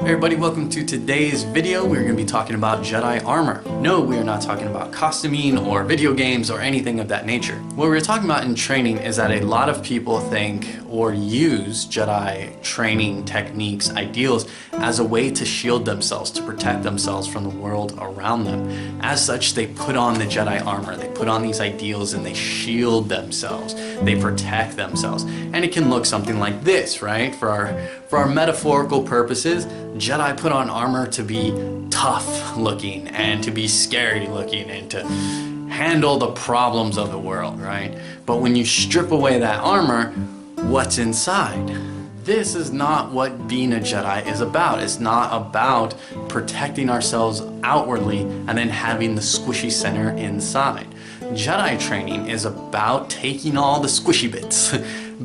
Hey everybody, welcome to today's video. We're going to be talking about Jedi armor. No, we are not talking about costuming or video games or anything of that nature. What we're talking about in training is that a lot of people think or use Jedi training techniques, ideals, as a way to shield themselves, to protect themselves from the world around them. As such, they put on the Jedi armor, they put on these ideals and they shield themselves, they protect themselves. And it can look something like this, right? For our metaphorical purposes, Jedi put on armor to be tough looking and to be scary looking and to handle the problems of the world, right? But when you strip away that armor, what's inside? This is not what being a Jedi is about. It's not about protecting ourselves outwardly and then having the squishy center inside. Jedi training is about taking all the squishy bits,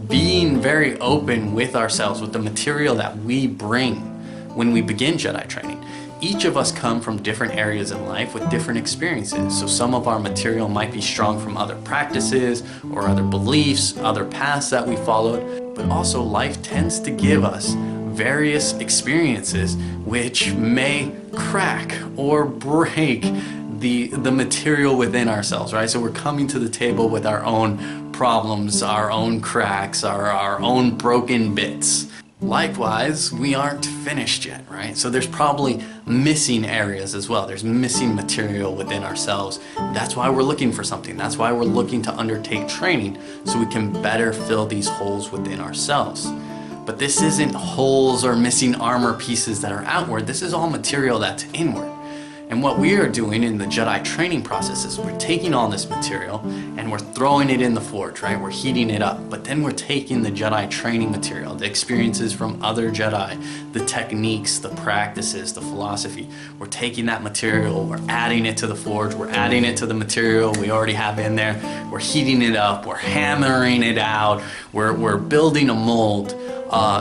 being very open with ourselves, with the material that we bring when we begin Jedi training. Each of us come from different areas in life with different experiences. So some of our material might be strong from other practices or other beliefs, other paths that we followed. But also life tends to give us various experiences which may crack or break the material within ourselves, right? So we're coming to the table with our own problems, our own cracks, our own broken bits. Likewise, we aren't finished yet, right? So there's probably missing areas as well. There's missing material within ourselves. That's why we're looking for something. That's why we're looking to undertake training so we can better fill these holes within ourselves. But this isn't holes or missing armor pieces that are outward. This is all material that's inward. And what we are doing in the Jedi training process is we're taking all this material and we're throwing it in the forge, right? We're heating it up, but then we're taking the Jedi training material, the experiences from other Jedi, the techniques, the practices, the philosophy. We're taking that material, we're adding it to the forge, we're adding it to the material we already have in there, we're heating it up, we're hammering it out, we're building a mold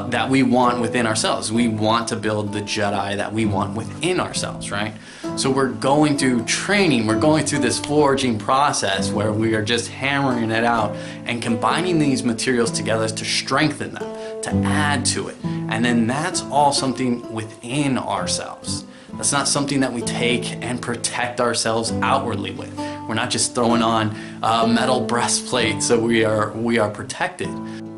that we want within ourselves. We want to build the Jedi that we want within ourselves, right? So we're going through training, we're going through this forging process where we are just hammering it out and combining these materials together to strengthen them, to add to it. And then that's all something within ourselves. That's not something that we take and protect ourselves outwardly with. We're not just throwing on a metal breastplate so we are protected.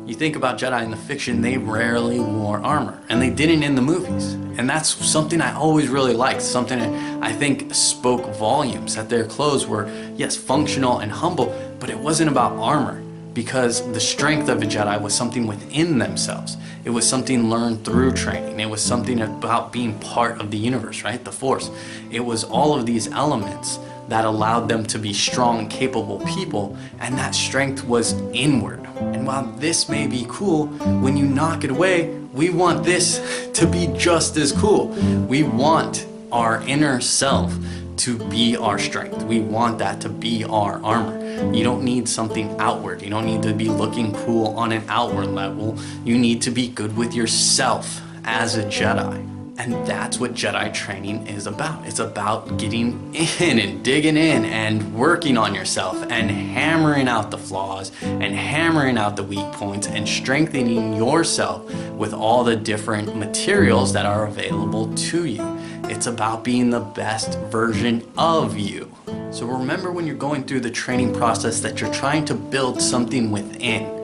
You think about Jedi in the fiction, they rarely wore armor, and they didn't in the movies. And that's something I always really liked, something I think spoke volumes, that their clothes were, yes, functional and humble, but it wasn't about armor, because the strength of a Jedi was something within themselves. It was something learned through training. It was something about being part of the universe, right? The Force. It was all of these elements that allowed them to be strong, capable people, and that strength was inward. And while this may be cool, when you knock it away, we want this to be just as cool. We want our inner self to be our strength. We want that to be our armor. You don't need something outward. You don't need to be looking cool on an outward level. You need to be good with yourself as a Jedi. And that's what Jedi training is about. It's about getting in and digging in and working on yourself and hammering out the flaws and hammering out the weak points and strengthening yourself with all the different materials that are available to you. It's about being the best version of you. So remember when you're going through the training process that you're trying to build something within.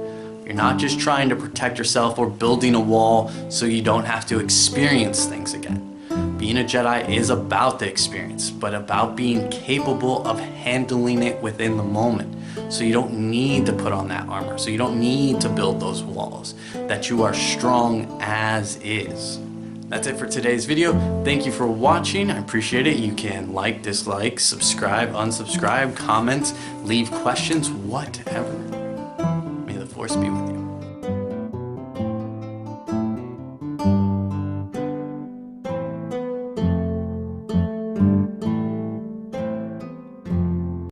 You're not just trying to protect yourself or building a wall so you don't have to experience things again. Being a Jedi is about the experience, but about being capable of handling it within the moment. So you don't need to put on that armor. So you don't need to build those walls. That you are strong as is. That's it for today's video. Thank you for watching. I appreciate it. You can like, dislike, subscribe, unsubscribe, comment, leave questions, whatever. May the Force be with you.